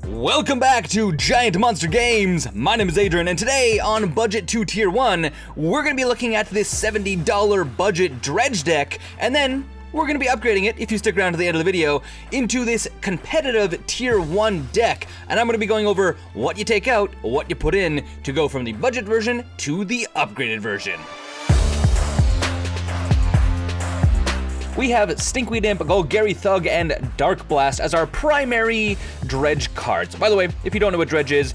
Welcome back to Giant Monster Games. My name is Adrian, and today on Budget 2 Tier 1, we're going to be looking at this $70 budget Dredge deck, and then we're going to be upgrading it, if you stick around to the end of the video, into this competitive Tier 1 deck. And I'm going to be going over what you take out, what you put in, to go from the budget version to the upgraded version. We have Stinkweed Imp, Golgari Thug, and Dark Blast as our primary Dredge cards. By the way, if you don't know what Dredge is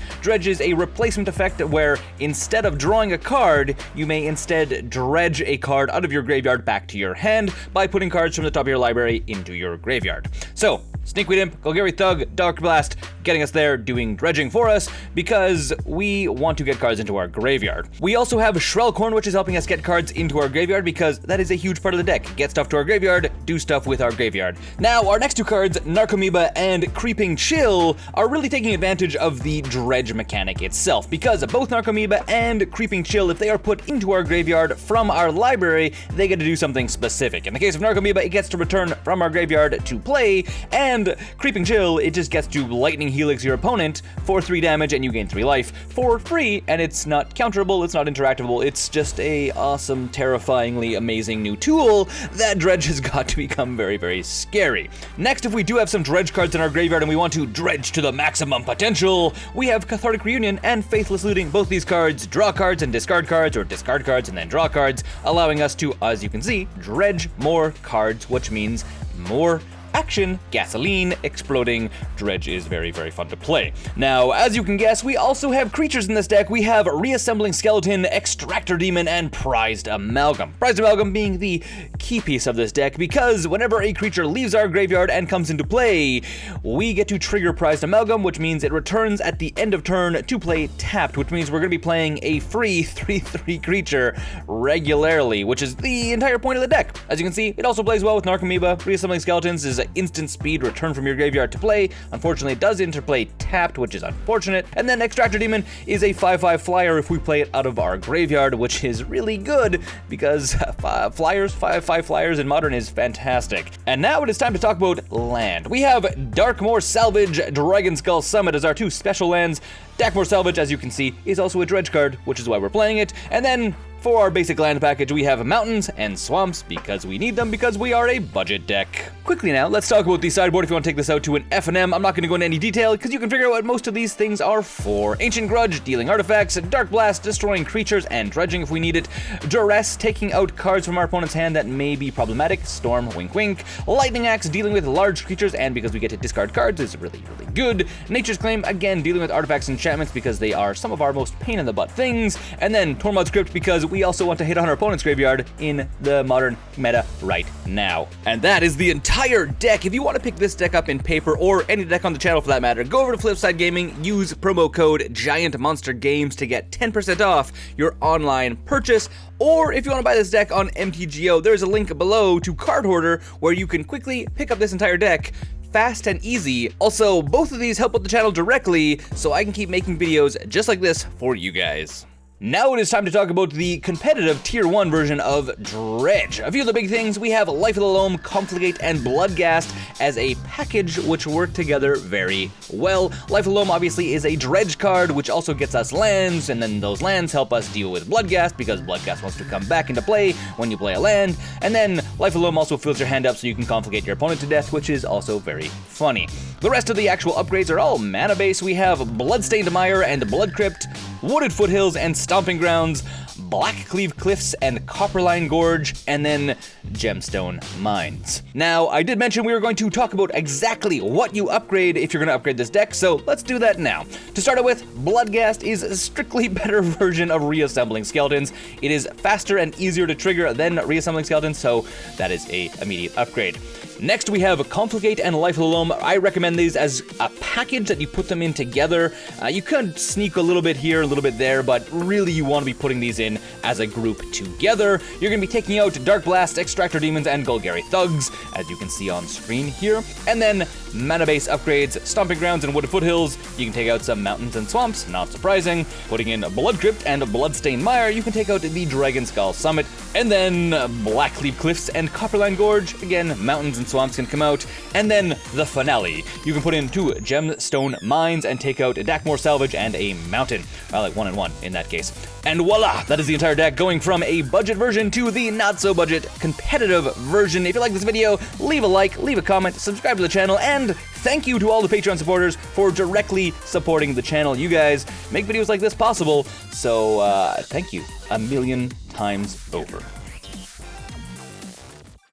a replacement effect where instead of drawing a card, you may instead dredge a card out of your graveyard back to your hand by putting cards from the top of your library into your graveyard. So, Stinkweed Imp, Golgari Thug, Dark Blast, getting us there, doing dredging for us, because we want to get cards into our graveyard. We also have Shrellcorn, which is helping us get cards into our graveyard, because that is a huge part of the deck. Get stuff to our graveyard, do stuff with our graveyard. Now, our next two cards, Narcomoeba and Creeping Chill, are really taking advantage of the dredge mechanic itself, because both Narcomoeba and Creeping Chill, if they are put into our graveyard from our library, they get to do something specific. In the case of Narcomoeba, it gets to return from our graveyard to play, and Creeping Chill, it just gets to Lightning Helix your opponent for 3 damage and you gain 3 life for free, and it's not counterable, it's not interactable, it's just a awesome, terrifyingly amazing new tool that Dredge has got to become very, very scary. Next, if we do have some Dredge cards in our graveyard and we want to dredge to the maximum potential, we have Cathartic Reunion and Faithless Looting. Both these cards draw cards and discard cards, or discard cards and then draw cards, allowing us to, as you can see, dredge more cards, which means more action, gasoline, exploding. Dredge is very, very fun to play. Now, as you can guess, we also have creatures in this deck. We have Reassembling Skeleton, Extractor Demon, and Prized Amalgam. Prized Amalgam being the key piece of this deck, because whenever a creature leaves our graveyard and comes into play, we get to trigger Prized Amalgam, which means it returns at the end of turn to play tapped, which means we're going to be playing a free 3/3 creature regularly, which is the entire point of the deck. As you can see, it also plays well with Narcomoeba. Reassembling Skeletons is instant speed return from your graveyard to play. Unfortunately, it does interplay tapped, which is unfortunate. And then Extractor Demon is a 5/5 flyer if we play it out of our graveyard, which is really good because 5/5 flyers in Modern is fantastic. And now it is time to talk about land. We have Darkmoor Salvage, Dragonskull Summit as our 2 special lands. Darkmoor Salvage, as you can see, is also a dredge card, which is why we're playing it. And then for our basic land package, we have mountains and swamps because we need them because we are a budget deck. Quickly now, let's talk about the sideboard if you want to take this out to an F&M. I'm not going to go into any detail because you can figure out what most of these things are for. Ancient Grudge, dealing artifacts. Dark Blast, destroying creatures and dredging if we need it. Duress, taking out cards from our opponent's hand that may be problematic. Storm, wink wink. Lightning Axe, dealing with large creatures, and because we get to discard cards is really, really good. Nature's Claim, again, dealing with artifacts and enchantments because they are some of our most pain-in-the-butt things. And then Tormod's Crypt because we also want to hit on our opponent's graveyard in the Modern meta right now. And that is the entire deck. If you want to pick this deck up in paper, or any deck on the channel for that matter, go over to Flipside Gaming, use promo code GiantMonsterGames to get 10% off your online purchase. Or if you want to buy this deck on MTGO, there's a link below to Card Hoarder where you can quickly pick up this entire deck fast and easy. Also, both of these help out the channel directly, so I can keep making videos just like this for you guys. Now it is time to talk about the competitive Tier 1 version of Dredge. A few of the big things, we have Life of the Loam, Confligate, and Bloodghast as a package which work together very well. Life of the Loam obviously is a Dredge card, which also gets us lands, and then those lands help us deal with Bloodghast, because Bloodghast wants to come back into play when you play a land. And then Life of the Loam also fills your hand up so you can Confligate your opponent to death, which is also very funny. The rest of the actual upgrades are all mana-based. We have Bloodstained Mire and Blood Crypt, Wooded Foothills and Stomping Grounds, Blackcleave Cliffs and Copperline Gorge, and then Gemstone Mines. Now, I did mention we were going to talk about exactly what you upgrade if you're going to upgrade this deck, so let's do that now. To start out with, Bloodghast is a strictly better version of Reassembling Skeletons. It is faster and easier to trigger than Reassembling Skeletons, so that is an immediate upgrade. Next, we have Confligate and Life of the Loam. I recommend these as a package that you put them in together. You could sneak a little bit here, a little bit there, but really you want to be putting these in as a group together. You're going to be taking out Dark Blast, Extractor Demons, and Golgari Thugs, as you can see on screen here. And then mana-based upgrades, Stomping Grounds and Wooded Foothills. You can take out some mountains and swamps, not surprising. Putting in Blood Crypt and Bloodstained Mire, you can take out the Dragonskull Summit. And then Blackcleave Cliffs and Copperline Gorge, again, mountains and swamps can come out, and then the finale. You can put in 2 gemstone mines and take out a Dakmor salvage and a mountain. I like 1 and 1 in that case. And voila, that is the entire deck, going from a budget version to the not so budget competitive version. If you like this video, leave a like, leave a comment, subscribe to the channel, and thank you to all the Patreon supporters for directly supporting the channel. You guys make videos like this possible, so thank you a million times over.